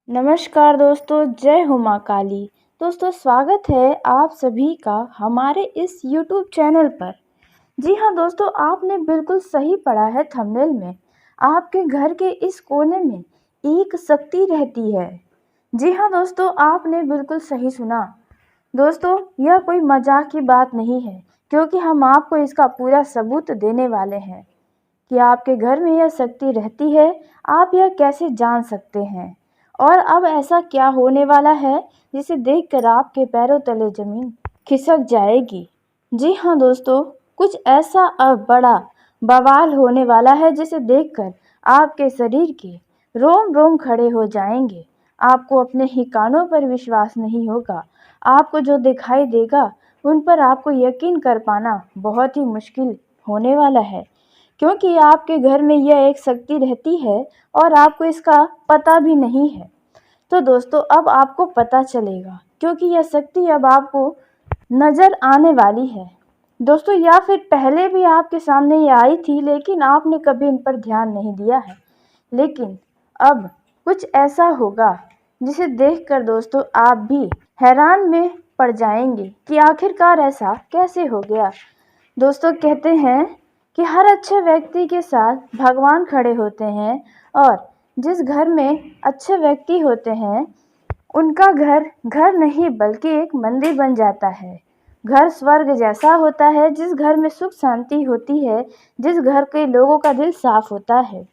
नमस्कार दोस्तों, जय हो माँ काली। दोस्तों, स्वागत है आप सभी का हमारे इस YouTube चैनल पर। जी हाँ दोस्तों, आपने बिल्कुल सही पढ़ा है थंबनेल में। आपके घर के इस कोने में एक शक्ति रहती है। जी हाँ दोस्तों, आपने बिल्कुल सही सुना। दोस्तों, यह कोई मजाक की बात नहीं है, क्योंकि हम आपको इसका पूरा सबूत देने वाले हैं कि आपके घर में यह शक्ति रहती है। आप यह कैसे जान सकते हैं और अब ऐसा क्या होने वाला है जिसे देखकर आपके पैरों तले ज़मीन खिसक जाएगी। जी हाँ दोस्तों, कुछ ऐसा अब बड़ा बवाल होने वाला है जिसे देखकर आपके शरीर के रोम रोम खड़े हो जाएंगे। आपको अपने ही कानों पर विश्वास नहीं होगा। आपको जो दिखाई देगा उन पर आपको यकीन कर पाना बहुत ही मुश्किल होने वाला है, क्योंकि आपके घर में यह एक शक्ति रहती है और आपको इसका पता भी नहीं है। तो दोस्तों, अब आपको पता चलेगा, क्योंकि यह शक्ति अब आपको नज़र आने वाली है दोस्तों, या फिर पहले भी आपके सामने ये आई थी, लेकिन आपने कभी इन पर ध्यान नहीं दिया है। लेकिन अब कुछ ऐसा होगा जिसे देखकर दोस्तों आप भी हैरान में पड़ जाएंगे कि आखिरकार ऐसा कैसे हो गया। दोस्तों, कहते हैं कि हर अच्छे व्यक्ति के साथ भगवान खड़े होते हैं, और जिस घर में अच्छे व्यक्ति होते हैं उनका घर घर नहीं बल्कि एक मंदिर बन जाता है। घर स्वर्ग जैसा होता है, जिस घर में सुख शांति होती है, जिस घर के लोगों का दिल साफ होता है।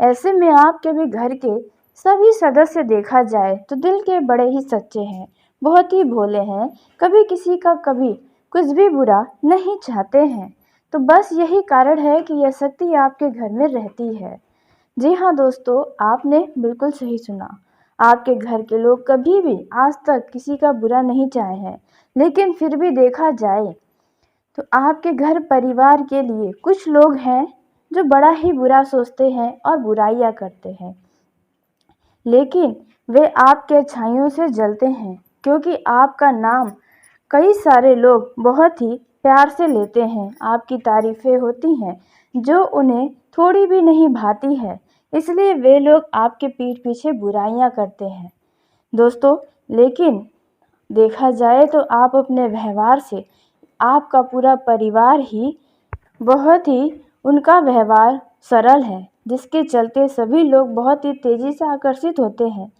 ऐसे में आपके भी घर के सभी सदस्य देखा जाए तो दिल के बड़े ही सच्चे हैं, बहुत ही भोले हैं, कभी किसी का कभी कुछ भी बुरा नहीं चाहते हैं। तो बस यही कारण है कि यह शक्ति आपके घर में रहती है। जी हाँ दोस्तों, आपने बिल्कुल सही सुना। आपके घर के लोग कभी भी आज तक किसी का बुरा नहीं चाहे हैं, लेकिन फिर भी देखा जाए तो आपके घर परिवार के लिए कुछ लोग हैं जो बड़ा ही बुरा सोचते हैं और बुराइयां करते हैं, लेकिन वे आपके अच्छाइयों से जलते हैं, क्योंकि आपका नाम कई सारे लोग बहुत ही प्यार से लेते हैं। आपकी तारीफ़ें होती हैं जो उन्हें थोड़ी भी नहीं भाती है, इसलिए वे लोग आपके पीठ पीछे बुराइयां करते हैं दोस्तों। लेकिन देखा जाए तो आप अपने व्यवहार से, आपका पूरा परिवार ही बहुत ही उनका व्यवहार सरल है, जिसके चलते सभी लोग बहुत ही तेज़ी से आकर्षित होते हैं।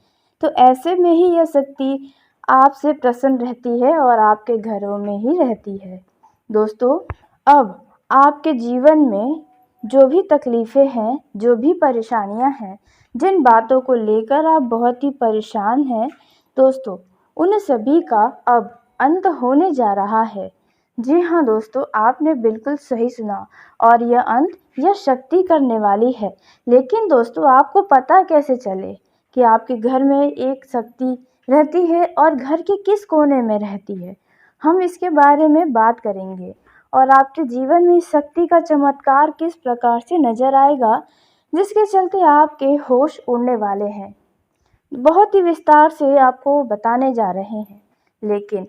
तो ऐसे में ही यह शक्ति आपसे प्रसन्न रहती है और आपके घरों में ही रहती है। दोस्तों, अब आपके जीवन में जो भी तकलीफ़ें हैं, जो भी परेशानियां हैं, जिन बातों को लेकर आप बहुत ही परेशान हैं दोस्तों, उन सभी का अब अंत होने जा रहा है। जी हाँ दोस्तों, आपने बिल्कुल सही सुना, और यह अंत यह शक्ति करने वाली है। लेकिन दोस्तों, आपको पता कैसे चले कि आपके घर में एक शक्ति रहती है और घर के किस कोने में रहती है? हम इसके बारे में बात करेंगे, और आपके जीवन में इस शक्ति का चमत्कार किस प्रकार से नजर आएगा, जिसके चलते आपके होश उड़ने वाले हैं। बहुत ही विस्तार से आपको बताने जा रहे हैं। लेकिन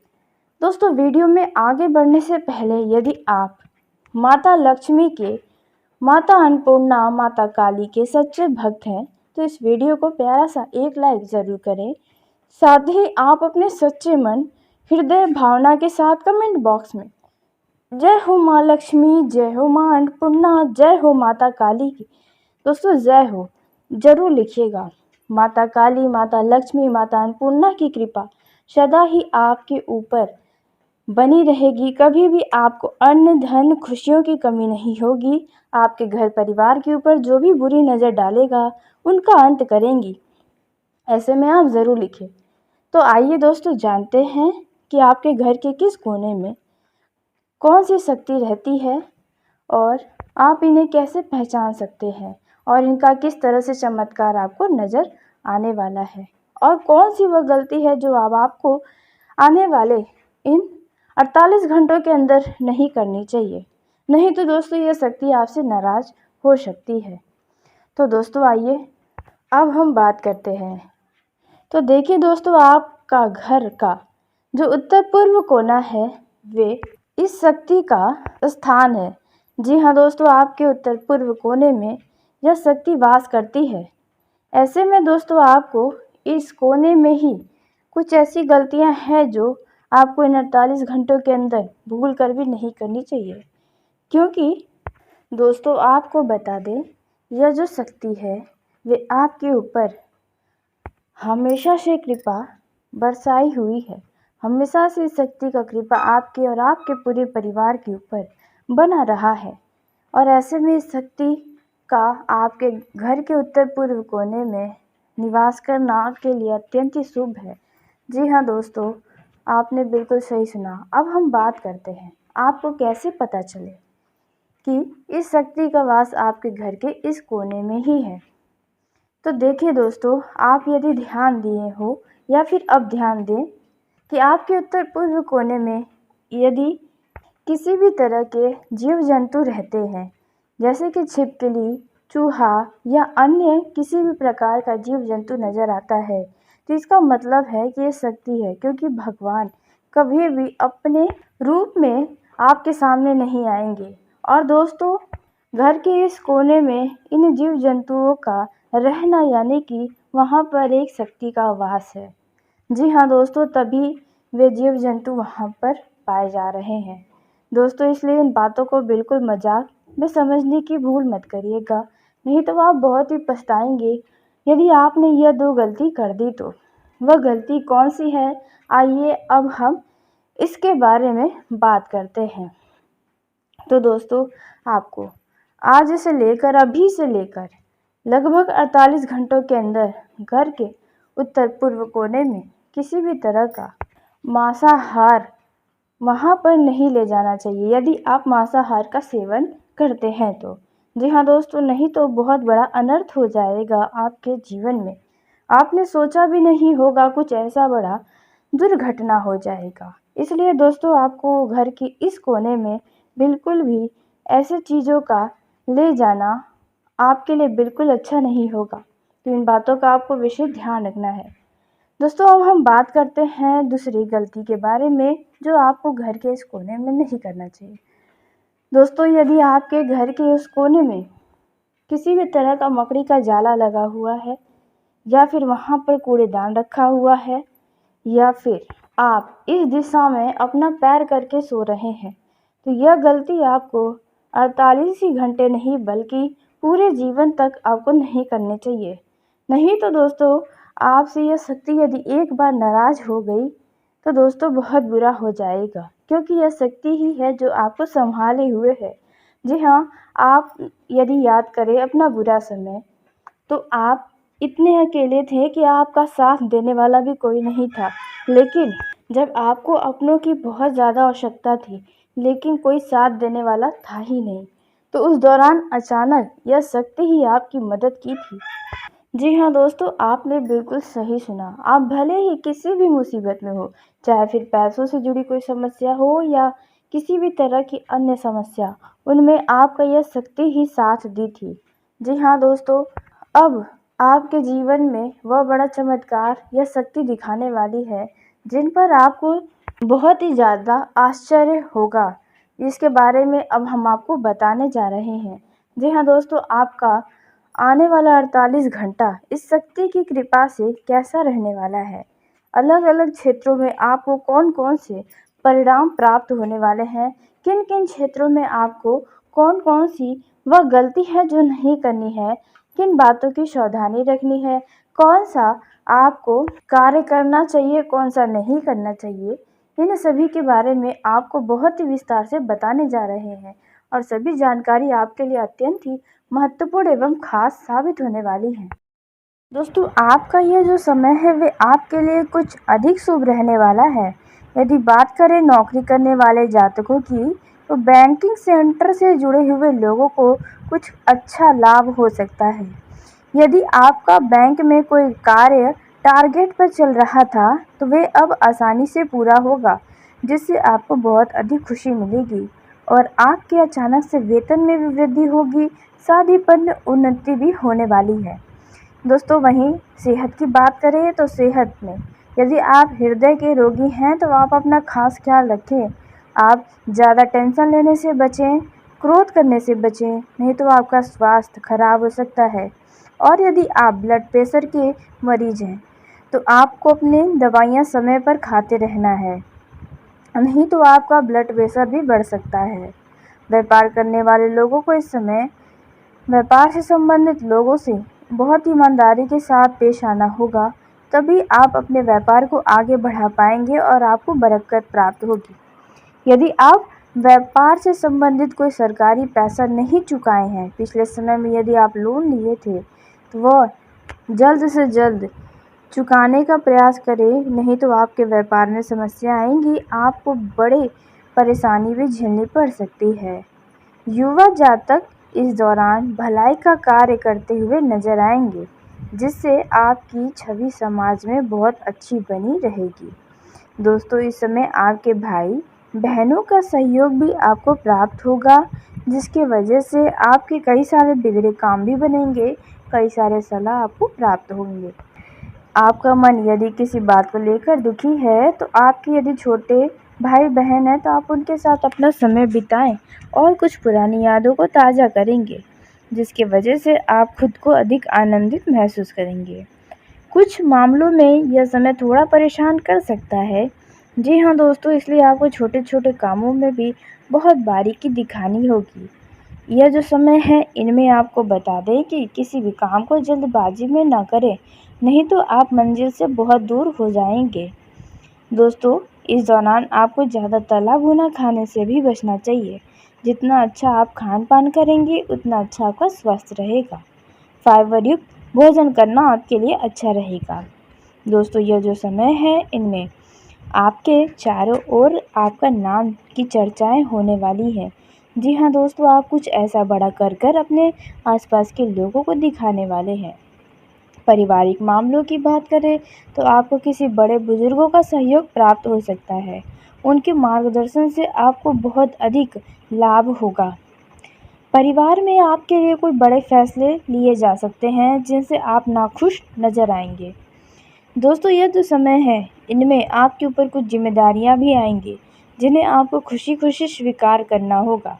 दोस्तों, वीडियो में आगे बढ़ने से पहले यदि आप माता लक्ष्मी के, माता अन्नपूर्णा, माता काली के सच्चे भक्त हैं तो इस वीडियो को प्यारा सा एक लाइक ज़रूर करें। साथ ही आप अपने सच्चे मन, हृदय भावना के साथ कमेंट बॉक्स में जय हो माँ लक्ष्मी, जय हो माँ अन्नपूर्णा, जय हो माता काली की दोस्तों जय हो जरूर लिखिएगा। माता काली, माता लक्ष्मी, माता अन्नपूर्णा की कृपा सदा ही आपके ऊपर बनी रहेगी। कभी भी आपको अन्न, धन, खुशियों की कमी नहीं होगी। आपके घर परिवार के ऊपर जो भी बुरी नज़र डालेगा उनका अंत करेंगी। ऐसे में आप ज़रूर लिखें। तो आइए दोस्तों, जानते हैं कि आपके घर के किस कोने में कौन सी शक्ति रहती है, और आप इन्हें कैसे पहचान सकते हैं, और इनका किस तरह से चमत्कार आपको नज़र आने वाला है, और कौन सी वह गलती है जो अब आपको आने वाले इन 48 घंटों के अंदर नहीं करनी चाहिए। नहीं तो दोस्तों, यह शक्ति आपसे नाराज़ हो सकती है। तो दोस्तों आइए अब हम बात करते हैं। तो देखिए दोस्तों, आपका घर का जो उत्तर पूर्व कोना है वे इस शक्ति का स्थान है। जी हाँ दोस्तों, आपके उत्तर पूर्व कोने में यह शक्ति वास करती है। ऐसे में दोस्तों, आपको इस कोने में ही कुछ ऐसी गलतियां हैं जो आपको इन 48 घंटों के अंदर भूल कर भी नहीं करनी चाहिए। क्योंकि दोस्तों आपको बता दें, यह जो शक्ति है वे आपके ऊपर हमेशा से कृपा बरसाई हुई है। हमेशा से इस शक्ति का कृपा आपके और आपके पूरे परिवार के ऊपर बना रहा है। और ऐसे में इस शक्ति का आपके घर के उत्तर पूर्व कोने में निवास करना आपके लिए अत्यंत ही शुभ है। जी हाँ दोस्तों, आपने बिल्कुल सही सुना। अब हम बात करते हैं आपको कैसे पता चले कि इस शक्ति का वास आपके घर के इस कोने में ही है। तो देखिए दोस्तों, आप यदि ध्यान दिए हो या फिर अब ध्यान दें कि आपके उत्तर पूर्व कोने में यदि किसी भी तरह के जीव जंतु रहते हैं, जैसे कि छिपकली, चूहा या अन्य किसी भी प्रकार का जीव जंतु नज़र आता है, तो इसका मतलब है कि ये शक्ति है। क्योंकि भगवान कभी भी अपने रूप में आपके सामने नहीं आएंगे। और दोस्तों, घर के इस कोने में इन जीव जंतुओं का रहना यानी कि वहाँ पर एक शक्ति का वास है। जी हाँ दोस्तों, तभी वे जीव जंतु वहाँ पर पाए जा रहे हैं। दोस्तों, इसलिए इन बातों को बिल्कुल मजाक में समझने की भूल मत करिएगा, नहीं तो आप बहुत ही पछताएंगे यदि आपने यह 2 गलती कर दी तो। वह गलती कौन सी है, आइए अब हम इसके बारे में बात करते हैं। तो दोस्तों, आपको आज से लेकर अभी से लेकर लगभग 48 घंटों के अंदर घर के उत्तर पूर्व कोने में किसी भी तरह का मांसाहार वहाँ पर नहीं ले जाना चाहिए, यदि आप मांसाहार का सेवन करते हैं तो। जी हाँ दोस्तों, नहीं तो बहुत बड़ा अनर्थ हो जाएगा आपके जीवन में। आपने सोचा भी नहीं होगा कुछ ऐसा बड़ा दुर्घटना हो जाएगा। इसलिए दोस्तों, आपको घर की इस कोने में बिल्कुल भी ऐसे चीज़ों का ले जाना आपके लिए बिल्कुल अच्छा नहीं होगा। तो इन बातों का आपको विशेष ध्यान रखना है। दोस्तों, अब हम बात करते हैं दूसरी गलती के बारे में जो आपको घर के इस कोने में नहीं करना चाहिए। दोस्तों, यदि आपके घर के उस कोने में किसी भी तरह का मकड़ी का जाला लगा हुआ है, या फिर वहाँ पर कूड़ेदान रखा हुआ है, या फिर आप इस दिशा में अपना पैर करके सो रहे हैं, तो यह गलती आपको 48 ही घंटे नहीं बल्कि पूरे जीवन तक आपको नहीं करनी चाहिए। नहीं तो दोस्तों, आपसे यह शक्ति यदि एक बार नाराज़ हो गई तो दोस्तों बहुत बुरा हो जाएगा। क्योंकि यह शक्ति ही है जो आपको संभाले हुए है। जी हाँ, आप यदि याद करें अपना बुरा समय, तो आप इतने अकेले थे कि आपका साथ देने वाला भी कोई नहीं था। लेकिन जब आपको अपनों की बहुत ज़्यादा आवश्यकता थी, लेकिन कोई साथ देने वाला था ही नहीं, तो उस दौरान अचानक यह शक्ति ही आपकी मदद की थी। जी हाँ दोस्तों, आपने बिल्कुल सही सुना। आप भले ही किसी भी मुसीबत में हो, चाहे फिर पैसों से जुड़ी कोई समस्या हो या किसी भी तरह की अन्य समस्या, उनमें आपका यह शक्ति ही साथ दी थी। जी हाँ दोस्तों, अब आपके जीवन में वह बड़ा चमत्कार या शक्ति दिखाने वाली है जिन पर आपको बहुत ही ज़्यादा आश्चर्य होगा, जिसके बारे में अब हम आपको बताने जा रहे हैं। जी हाँ दोस्तों, आपका आने वाला 48 घंटा इस शक्ति की कृपा से कैसा रहने वाला है, अलग अलग क्षेत्रों में आपको कौन कौन से परिणाम प्राप्त होने वाले हैं, किन किन क्षेत्रों में आपको कौन कौन सी वह गलती है जो नहीं करनी है, किन बातों की सावधानी रखनी है, कौन सा आपको कार्य करना चाहिए, कौन सा नहीं करना चाहिए, इन सभी के बारे में आपको बहुत ही विस्तार से बताने जा रहे हैं। और सभी जानकारी आपके लिए अत्यंत ही महत्वपूर्ण एवं खास साबित होने वाली है। दोस्तों, आपका यह जो समय है वे आपके लिए कुछ अधिक शुभ रहने वाला है। यदि बात करें नौकरी करने वाले जातकों की, तो बैंकिंग सेक्टर से जुड़े हुए लोगों को कुछ अच्छा लाभ हो सकता है। यदि आपका बैंक में कोई कार्य टारगेट पर चल रहा था, तो वे अब आसानी से पूरा होगा, जिससे आपको बहुत अधिक खुशी मिलेगी। और आपके अचानक से वेतन में भी वृद्धि होगी, साथ ही पर उन्नति भी होने वाली है। दोस्तों, वहीं सेहत की बात करें तो सेहत में यदि आप हृदय के रोगी हैं तो आप अपना खास ख्याल रखें। आप ज़्यादा टेंशन लेने से बचें, क्रोध करने से बचें, नहीं तो आपका स्वास्थ्य खराब हो सकता है। और यदि आप ब्लड प्रेशर के मरीज हैं तो आपको अपनी दवाइयाँ समय पर खाते रहना है, नहीं तो आपका ब्लड प्रेशर भी बढ़ सकता है। व्यापार करने वाले लोगों को इस समय व्यापार से संबंधित लोगों से बहुत ईमानदारी के साथ पेश आना होगा, तभी आप अपने व्यापार को आगे बढ़ा पाएंगे और आपको बरकत प्राप्त होगी। यदि आप व्यापार से संबंधित कोई सरकारी पैसा नहीं चुकाए हैं, पिछले समय में यदि आप लोन लिए थे, तो वह जल्द से जल्द चुकाने का प्रयास करें, नहीं तो आपके व्यापार में समस्या आएंगी, आपको बड़े परेशानी भी झेलनी पड़ सकती है। युवा जातक इस दौरान भलाई का कार्य करते हुए नजर आएंगे, जिससे आपकी छवि समाज में बहुत अच्छी बनी रहेगी। दोस्तों, इस समय आपके भाई बहनों का सहयोग भी आपको प्राप्त होगा, जिसकी वजह से आपके कई सारे बिगड़े काम भी बनेंगे, कई सारे सलाह आपको प्राप्त होंगे। आपका मन यदि किसी बात को लेकर दुखी है, तो आपके यदि छोटे भाई बहन हैं तो आप उनके साथ अपना समय बिताएं और कुछ पुरानी यादों को ताज़ा करेंगे, जिसकी वजह से आप खुद को अधिक आनंदित महसूस करेंगे। कुछ मामलों में यह समय थोड़ा परेशान कर सकता है। जी हाँ दोस्तों, इसलिए आपको छोटे छोटे कामों में भी बहुत बारीकी दिखानी होगी। यह जो समय है, इनमें आपको बता दें कि किसी भी काम को जल्दबाजी में ना करें, नहीं तो आप मंजिल से बहुत दूर हो जाएंगे। दोस्तों, इस दौरान आपको ज़्यादा तला भुना खाने से भी बचना चाहिए। जितना अच्छा आप खान पान करेंगे, उतना अच्छा आपका स्वास्थ्य रहेगा। फाइबर युक्त भोजन करना आपके लिए अच्छा रहेगा। दोस्तों, यह जो समय है, इनमें आपके चारों ओर आपका नाम की चर्चाएं होने वाली है। जी हाँ दोस्तों, आप कुछ ऐसा बड़ा कर कर अपने आसपास के लोगों को दिखाने वाले हैं। पारिवारिक मामलों की बात करें तो आपको किसी बड़े बुजुर्गों का सहयोग प्राप्त हो सकता है। उनके मार्गदर्शन से आपको बहुत अधिक लाभ होगा। परिवार में आपके लिए कोई बड़े फैसले लिए जा सकते हैं, जिनसे आप नाखुश नजर आएंगे। दोस्तों, यह जो समय है, इनमें आपके ऊपर कुछ जिम्मेदारियां भी आएंगी, जिन्हें आपको खुशी खुशी स्वीकार करना होगा,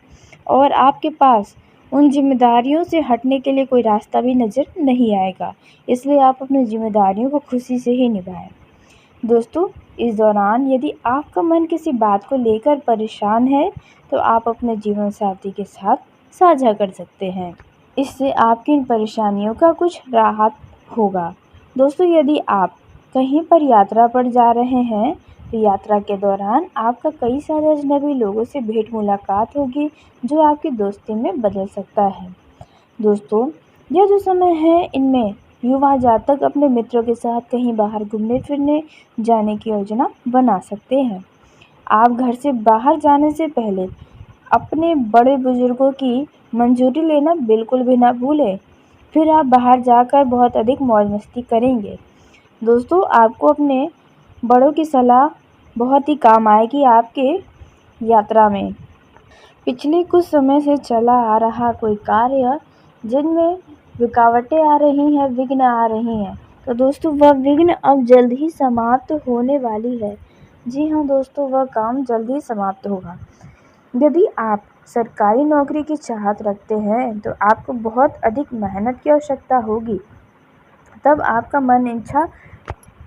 और आपके पास उन जिम्मेदारियों से हटने के लिए कोई रास्ता भी नज़र नहीं आएगा। इसलिए आप अपनी जिम्मेदारियों को खुशी से ही निभाएं। दोस्तों, इस दौरान यदि आपका मन किसी बात को लेकर परेशान है, तो आप अपने जीवन साथी के साथ साझा कर सकते हैं। इससे आपकी इन परेशानियों का कुछ राहत होगा। दोस्तों, यदि आप कहीं पर यात्रा पर जा रहे हैं, तो यात्रा के दौरान आपका कई सारे अजनबी लोगों से भेंट मुलाकात होगी, जो आपकी दोस्ती में बदल सकता है। दोस्तों, यह जो समय है, इनमें युवा जातक अपने मित्रों के साथ कहीं बाहर घूमने फिरने जाने की योजना बना सकते हैं। आप घर से बाहर जाने से पहले अपने बड़े बुजुर्गों की मंजूरी लेना बिल्कुल भी ना भूलें, फिर आप बाहर जाकर बहुत अधिक मौज मस्ती करेंगे। दोस्तों, आपको अपने बड़ों की सलाह बहुत ही काम आएगी आपके यात्रा में। पिछले कुछ समय से चला आ रहा कोई कार्य जिनमें रुकावटें आ रही हैं, विघ्न आ रही हैं, तो दोस्तों वह विघ्न अब जल्द ही समाप्त होने वाली है। जी हाँ दोस्तों, वह काम जल्द ही समाप्त होगा। यदि आप सरकारी नौकरी की चाहत रखते हैं, तो आपको बहुत अधिक मेहनत की आवश्यकता होगी, तब आपका मन इच्छा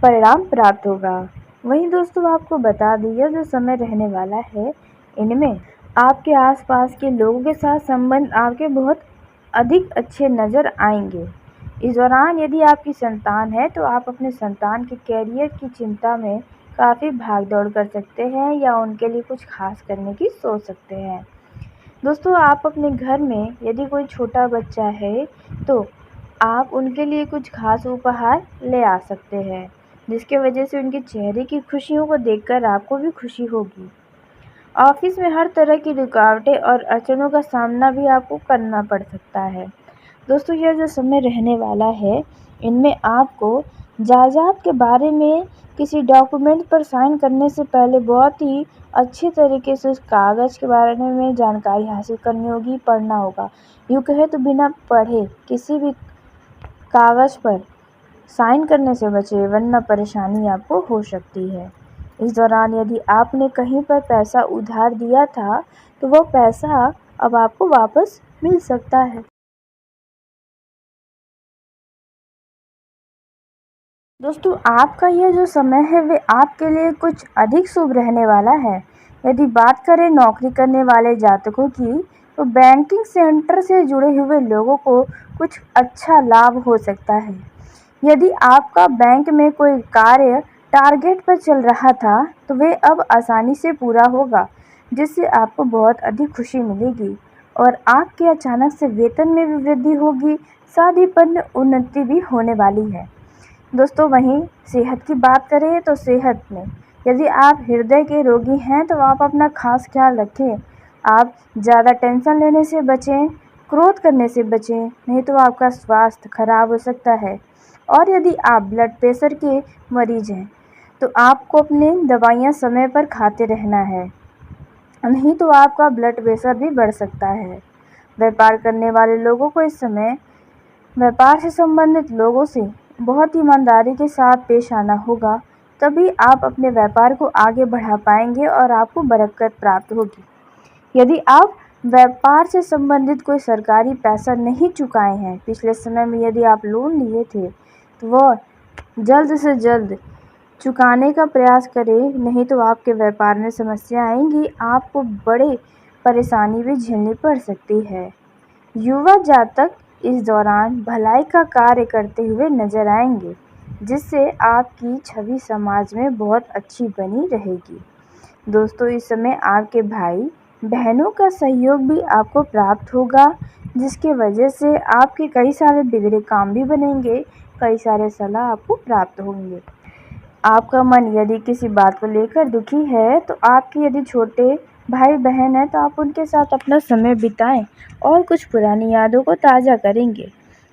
परिणाम प्राप्त होगा। वहीं दोस्तों, आपको बता दिया जो समय रहने वाला है, इनमें आपके आसपास के लोगों के साथ संबंध आपके बहुत अधिक अच्छे नज़र आएंगे। इस दौरान यदि आपकी संतान है, तो आप अपने संतान के कैरियर की चिंता में काफ़ी भाग दौड़ कर सकते हैं, या उनके लिए कुछ खास करने की सोच सकते हैं। दोस्तों, आप अपने घर में यदि कोई छोटा बच्चा है, तो आप उनके लिए कुछ खास उपहार ले आ सकते हैं, जिसके वजह से उनके चेहरे की खुशियों को देखकर आपको भी खुशी होगी। ऑफिस में हर तरह की रुकावटें और अड़चनों का सामना भी आपको करना पड़ सकता है। दोस्तों, यह जो समय रहने वाला है, इनमें आपको जायदाद के बारे में किसी डॉक्यूमेंट पर साइन करने से पहले बहुत ही अच्छे तरीके से उस कागज़ के बारे में जानकारी हासिल करनी होगी, पढ़ना होगा। यूँ कहे तो बिना पढ़े किसी भी कागज़ पर साइन करने से बचें, वरना परेशानी आपको हो सकती है। इस दौरान यदि आपने कहीं पर पैसा उधार दिया था, तो वो पैसा अब आपको वापस मिल सकता है। दोस्तों आपका यह जो समय है वे आपके लिए कुछ अधिक शुभ रहने वाला है। यदि बात करें नौकरी करने वाले जातकों की, तो बैंकिंग सेक्टर से जुड़े हुए लोगों को कुछ अच्छा लाभ हो सकता है। यदि आपका बैंक में कोई कार्य टारगेट पर चल रहा था, तो वे अब आसानी से पूरा होगा, जिससे आपको बहुत अधिक खुशी मिलेगी और आपके अचानक से वेतन में भी वृद्धि होगी, साथ ही पद उन्नति भी होने वाली है। दोस्तों वहीं सेहत की बात करें तो सेहत में यदि आप हृदय के रोगी हैं तो आप अपना खास ख्याल रखें। आप ज़्यादा टेंशन लेने से बचें, क्रोध करने से बचें, नहीं तो आपका स्वास्थ्य खराब हो सकता है। और यदि आप ब्लड प्रेशर के मरीज हैं तो आपको अपनी दवाइयाँ समय पर खाते रहना है, नहीं तो आपका ब्लड प्रेशर भी बढ़ सकता है। व्यापार करने वाले लोगों को इस समय व्यापार से संबंधित लोगों से बहुत ईमानदारी के साथ पेश आना होगा, तभी आप अपने व्यापार को आगे बढ़ा पाएंगे और आपको बरकत प्राप्त होगी। यदि आप व्यापार से संबंधित कोई सरकारी पैसा नहीं चुकाए हैं, पिछले समय में यदि आप लोन लिए थे तो वह जल्द से जल्द चुकाने का प्रयास करें, नहीं तो आपके व्यापार में समस्या आएंगी, आपको बड़े परेशानी भी झेलनी पड़ सकती है। युवा जातक इस दौरान भलाई का कार्य करते हुए नजर आएंगे, जिससे आपकी छवि समाज में बहुत अच्छी बनी रहेगी। दोस्तों इस समय आपके भाई बहनों का सहयोग भी आपको प्राप्त होगा, जिसके वजह से आपके कई सारे बिगड़े काम भी बनेंगे, कई सारे सलाह आपको प्राप्त होंगे। आपका मन यदि किसी बात को लेकर दुखी है तो आपके यदि छोटे भाई बहन हैं तो आप उनके साथ अपना समय बिताएं और कुछ पुरानी यादों को ताज़ा करेंगे,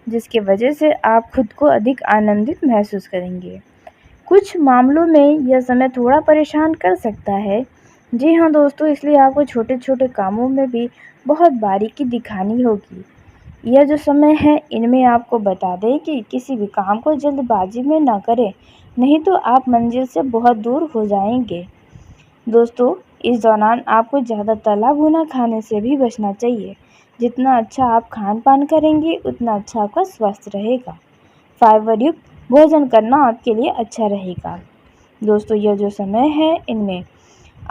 जिसकी वजह से आप खुद को अधिक आनंदित महसूस करेंगे। कुछ मामलों में यह समय थोड़ा परेशान कर सकता है। जी हाँ दोस्तों, इसलिए आपको छोटे छोटे कामों में भी बहुत बारीकी दिखानी होगी। यह जो समय है इनमें आपको बता दें कि किसी भी काम को जल्दबाजी में ना करें, नहीं तो आप मंजिल से बहुत दूर हो जाएंगे। दोस्तों इस दौरान आपको ज़्यादा तला भुना खाने से भी बचना चाहिए। जितना अच्छा आप खान पान करेंगे उतना अच्छा आपका स्वास्थ्य रहेगा। फाइबर युक्त भोजन करना आपके लिए अच्छा रहेगा। दोस्तों यह जो समय है इनमें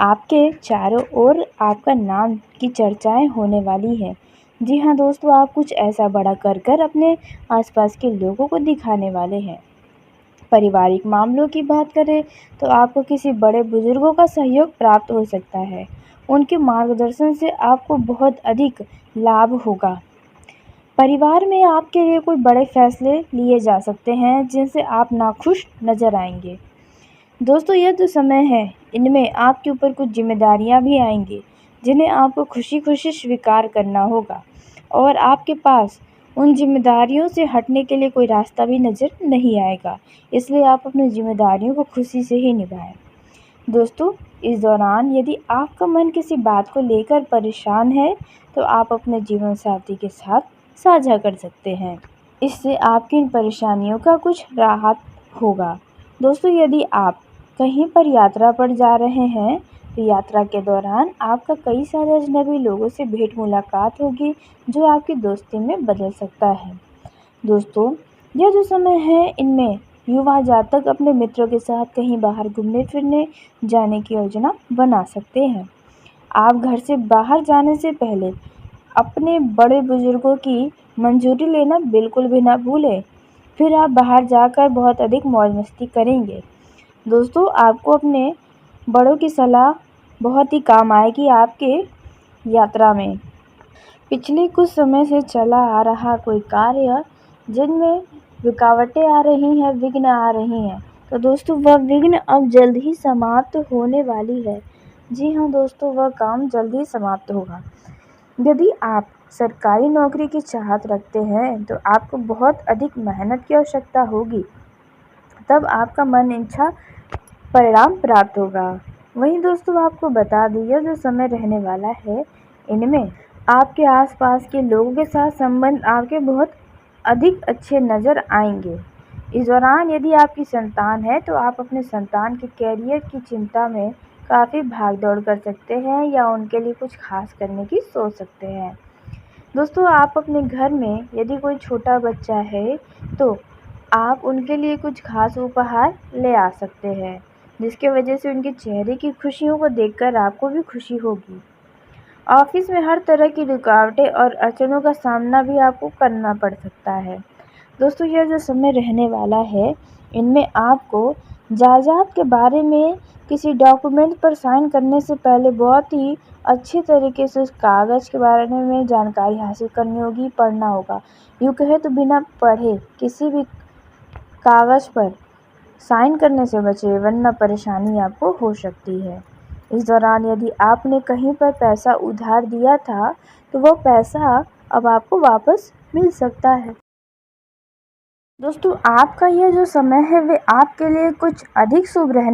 आपके चारों ओर आपका नाम की चर्चाएं होने वाली है। जी हाँ दोस्तों, आप कुछ ऐसा बड़ा कर कर अपने आसपास के लोगों को दिखाने वाले हैं। पारिवारिक मामलों की बात करें तो आपको किसी बड़े बुजुर्गों का सहयोग प्राप्त हो सकता है। उनके मार्गदर्शन से आपको बहुत अधिक लाभ होगा। परिवार में आपके लिए कोई बड़े फैसले लिए जा सकते हैं जिनसे आप नाखुश नज़र आएंगे। दोस्तों यह जो समय है इनमें आपके ऊपर कुछ जिम्मेदारियां भी आएंगी, जिन्हें आपको खुशी खुशी स्वीकार करना होगा और आपके पास उन जिम्मेदारियों से हटने के लिए कोई रास्ता भी नज़र नहीं आएगा। इसलिए आप अपनी जिम्मेदारियों को खुशी से ही निभाएं। दोस्तों इस दौरान यदि आपका मन किसी बात को लेकर परेशान है तो आप अपने जीवन साथी के साथ साझा कर सकते हैं। इससे आपकी इन परेशानियों का कुछ राहत होगा। दोस्तों यदि आप कहीं पर यात्रा पर जा रहे हैं तो यात्रा के दौरान आपका कई सारे अजनबी लोगों से भेंट मुलाकात होगी, जो आपकी दोस्ती में बदल सकता है। दोस्तों यह जो समय है इनमें युवा जातक अपने मित्रों के साथ कहीं बाहर घूमने फिरने जाने की योजना बना सकते हैं। आप घर से बाहर जाने से पहले अपने बड़े बुजुर्गों की मंजूरी लेना बिल्कुल भी ना भूलें, फिर आप बाहर जाकर बहुत अधिक मौज मस्ती करेंगे। दोस्तों आपको अपने बड़ों की सलाह बहुत ही काम आएगी आपके यात्रा में। पिछले कुछ समय से चला आ रहा कोई कार्य जिनमें रुकावटें आ रही हैं, विघ्न आ रही हैं, तो दोस्तों वह विघ्न अब जल्द ही समाप्त होने वाली है। जी हाँ दोस्तों, वह काम जल्द ही समाप्त होगा। यदि आप सरकारी नौकरी की चाहत रखते हैं तो आपको बहुत अधिक मेहनत की आवश्यकता होगी, तब आपका मन इच्छा परिणाम प्राप्त होगा। वहीं दोस्तों आपको बता दें यह जो समय रहने वाला है इनमें आपके आसपास के लोगों के साथ संबंध आपके बहुत अधिक अच्छे नज़र आएंगे। इस दौरान यदि आपकी संतान है तो आप अपने संतान के कैरियर की चिंता में काफ़ी भाग दौड़ कर सकते हैं या उनके लिए कुछ खास करने की सोच सकते हैं। दोस्तों आप अपने घर में यदि कोई छोटा बच्चा है तो आप उनके लिए कुछ खास उपहार ले आ सकते हैं, जिसकी वजह से उनके चेहरे की खुशियों को देखकर आपको भी खुशी होगी। ऑफिस में हर तरह की रुकावटें और अड़चनों का सामना भी आपको करना पड़ सकता है। दोस्तों, यह जो समय रहने वाला है, इनमें आपको जायदाद के बारे में किसी डॉक्यूमेंट पर साइन करने से पहले बहुत ही अच्छे तरीके से उस कागज़ के बारे में जानकारी हासिल करनी होगी, पढ़ना होगा। यूँ कहें तो बिना पढ़े किसी भी कागज़ पर साइन करने से बचें, वरना परेशानी आपको हो सकती है। इस दौरान यदि आपने कहीं पर पैसा उधार दिया था, तो वो पैसा अब आपको वापस मिल सकता है। दोस्तों, आपका यह जो समय है, वे आपके लिए कुछ अधिक शुभ रहने